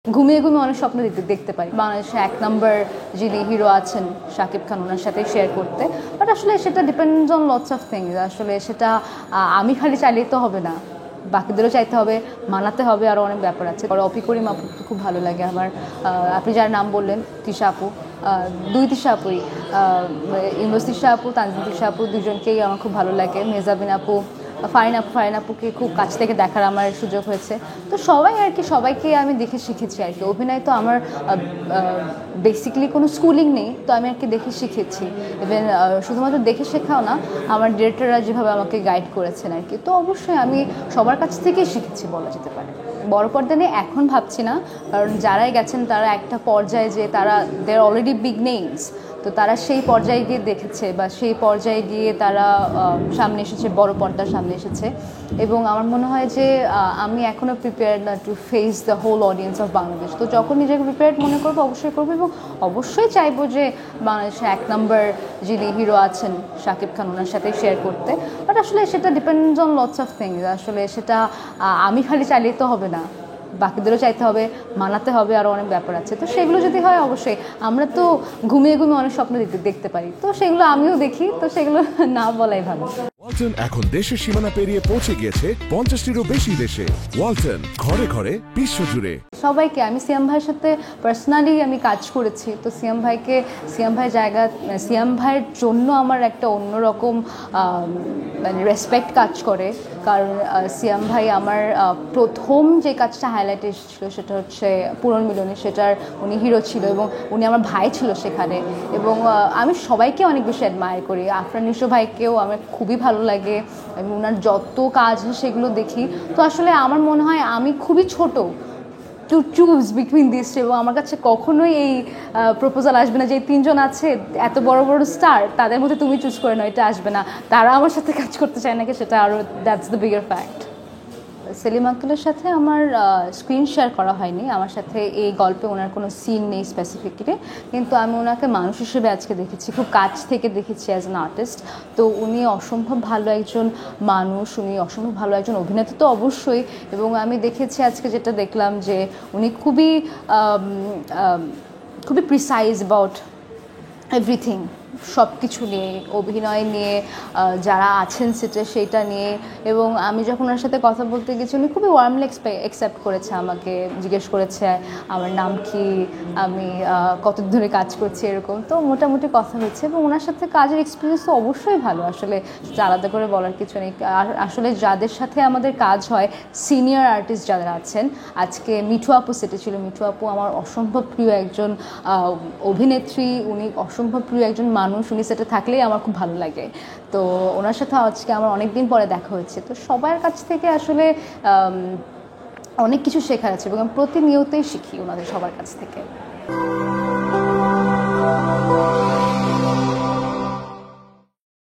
ঘুমিয়ে ঘুমিয়ে অনেক স্বপ্ন দেখতে পারি। বাংলাদেশে এক নম্বর যিনি হিরো আছেন শাকিব খান, ওনার সাথে শেয়ার করতে। বাট আসলে সেটা depends on lots of things. আসলে সেটা আমি খালি চাইলেই তো হবে না, বাকিদেরও চাইতে হবে, মানাতে হবে, আরও অনেক ব্যাপার আছে। অপি করিম আপুকে খুব ভালো লাগে আমার। আপনি যার নাম বললেন তিশা আপু, দুই তিশা আপুই, ইউনুস তিশা আপু, তানজিম তিশা আপু, দুজনকেই আমার খুব ভালো লাগে। মেহজাবিন আপু, ফারিন আপুকে খুব কাছ থেকে দেখার আমার সুযোগ হয়েছে। তো সবাই আর কি, সবাইকে আমি দেখে শিখেছি আর কি। অভিনয় তো আমার বেসিক্যালি কোনো স্কুলিং নেই, তো আমি আর কি দেখে শিখেছি। ইভেন শুধুমাত্র দেখে শেখাও না, আমার ডিরেক্টররা যেভাবে আমাকে গাইড করেছেন আর কি। তো অবশ্যই আমি সবার কাছ থেকেই শিখেছি বলা যেতে পারে। বড় পর্দা নিয়ে এখন ভাবছি না, কারণ যারাই গেছেন তারা একটা পর্যায়ে যে তারা দে আর অলরেডি বিগ নেমস, তো তারা সেই পর্যায়ে গিয়ে দেখেছে বা সেই পর্যায়ে গিয়ে তারা সামনে এসেছে, বড় পর্দার সামনে এসেছে। এবং আমার মনে হয় যে আমি এখনও প্রিপেয়ার্ড না to face the whole audience of Bangladesh. তো যখন নিজেকে প্রিপেয়ার্ড মনে করবো অবশ্যই করবো, এবং অবশ্যই চাইবো যে বাংলাদেশে এক নম্বর যিনি হিরো আছেন শাকিব খান, ওনার সাথে শেয়ার করতে। বাট আসলে সেটা depends on lots of things. আসলে সেটা আমি খালি চাইলেই তো হবে না, বাকিদেরও চাইতে হবে, মানাতে হবে, আরও অনেক ব্যাপার আছে। তো সেগুলো যদি হয় অবশ্যই, আমরা তো ঘুমিয়ে ঘুমিয়ে অনেক স্বপ্ন দেখতে পারি, তো সেগুলো আমিও দেখি, তো সেগুলো না বলাই ভালো। ওয়ালটন এখন দেশের সীমানা পেরিয়ে পৌঁছে গিয়েছে 50টিরও বেশি দেশে। ওয়ালটন, ঘরে ঘরে বিশ্বজুড়ে। সবাইকে, আমি সিয়াম ভাইয়ের সাথে পার্সোনালি আমি কাজ করেছি, তো সিয়াম ভাইয়ের জন্য আমার একটা অন্যরকম মানে রেসপেক্ট কাজ করে। কারণ সিয়াম ভাই আমার প্রথম যে কাজটা হাইলাইট এসেছিল সেটা হচ্ছে পুনর্মিলনী, সেটার উনি হিরো ছিল এবং উনি আমার ভাই ছিল সেখানে। এবং আমি সবাইকে অনেক বেশি অ্যাডমায়ার করি। আফরান নিশো ভাইকেও আমার খুবই ভালো লাগে, আমি ওনার যত কাজ সেগুলো দেখি। তো আসলে আমার মনে হয় আমি খুবই ছোট টু চুজ বিটুইন দিস, এবং আমার কাছে কখনোই এই প্রপোজাল আসবে না যে এই তিনজন আছে এত বড় বড় স্টার, তাদের মধ্যে তুমি চুজ করে নাও, এটা আসবে না। তারা আমার সাথে কাজ করতে চায় নাকি, সেটা আরও that's the bigger fact. Selim আক্কেলের সাথে আমার স্ক্রিন শেয়ার করা হয়নি, আমার সাথে এই গল্পে ওনার কোনো সিন নেই স্পেসিফিকলি, কিন্তু আমি ওনাকে মানুষ হিসেবে আজকে দেখেছি, খুব কাছ থেকে দেখেছি অ্যাজ অ্যান আর্টিস্ট। তো উনি অসম্ভব ভালো একজন মানুষ, উনি অসম্ভব ভালো একজন অভিনেতা তো অবশ্যই। এবং আমি দেখেছি আজকে যেটা দেখলাম যে উনি খুবই প্রিসাইজ অ্যাবাউট এভরিথিং, সব কিছু নিয়ে, অভিনয় নিয়ে, যারা আছেন সেটা সেইটা নিয়ে। এবং আমি যখন ওনার সাথে কথা বলতে গেছি, উনি খুবই ওয়ার্মলি অ্যাকসেপ্ট করেছে, আমাকে জিজ্ঞেস করেছে আমার নাম কি, আমি কত ধরে কাজ করছি, এরকম। তো মোটামুটি কথা হয়েছে, এবং ওনার সাথে কাজের এক্সপিরিয়েন্স তো অবশ্যই ভালো, আসলে আলাদা করে বলার কিছু নেই। আসলে যাদের সাথে আমাদের কাজ হয়, সিনিয়র আর্টিস্ট যারা আছেন, আজকে মিঠু আপু সেটে ছিল। মিঠু আপু আমার অসম্ভব প্রিয় একজন অভিনেত্রী, উনি অসম্ভব প্রিয় একজন মানুষ, উনি সেটা থাকলেই আমার খুব ভালো লাগে। তো ওনার সাথে আজকে আমার অনেক দিন পরে দেখা হয়েছে। তো সবার কাছ থেকে আসলে অনেক কিছু শেখার আছে, এবং প্রতিনিয়তই শিখি ওনাদের সবার কাছ থেকে।